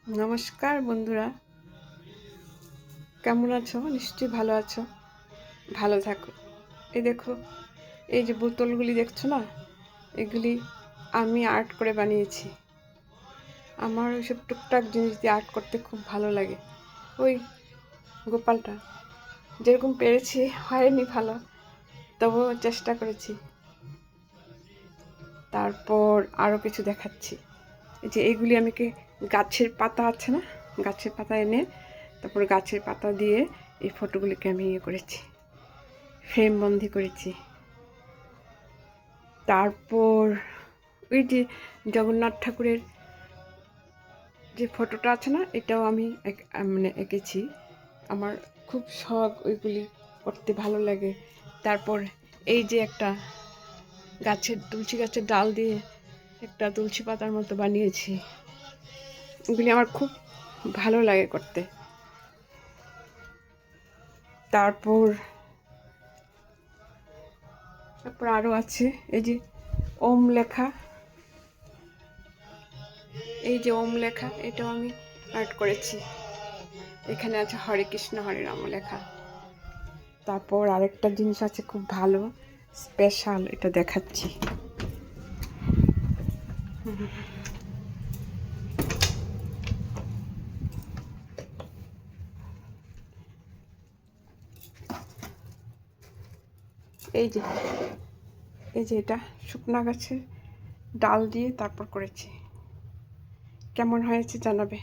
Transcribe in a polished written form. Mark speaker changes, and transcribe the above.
Speaker 1: নমস্কার বন্ধুরা, কেমন আছো? নিশ্চয়ই ভালো আছো। ভালো থাকো। এই দেখো, এই যে বোতলগুলি দেখছো না, এগুলি আমি আর্ট করে বানিয়েছি। আমার ওইসব টুকটাক জিনিস দিয়ে আর্ট করতে খুব ভালো লাগে। ওই গোপালটা যেরকম পেরেছি, হয়নি ভালো, তবুও চেষ্টা করেছি। তারপর আরও কিছু দেখাচ্ছি। এই যে এইগুলি আমি গাছের পাতা আছে না, গাছের পাতা এনে তারপর গাছের পাতা দিয়ে এই ফটোগুলিকে আমি করেছি, ফ্রেম বন্দি করেছি। তারপর ওই যে জগন্নাথ ঠাকুরের যে ফটোটা আছে না, এটাও আমি মানে এঁকেছি। আমার খুব শখ, ওইগুলি করতে ভালো লাগে। তারপর এই যে একটা তুলসী গাছের ডাল দিয়ে একটা তুলসী পাতার মতো বানিয়েছি। এগুলি আমার খুব ভালো লাগে করতে। তারপর আরও আছে এই যে ওম লেখা, এই যে ওম লেখা, এটাও আমি আর্ট করেছি। এখানে আছে হরে কৃষ্ণ হরে রাম লেখা। তারপর আরেকটা জিনিস আছে খুব ভালো স্পেশাল, এটা দেখাচ্ছি। এই যে এটা শুকনা গাছের ডাল দিয়ে তারপর করেছি। কেমন হয়েছে জানাবে।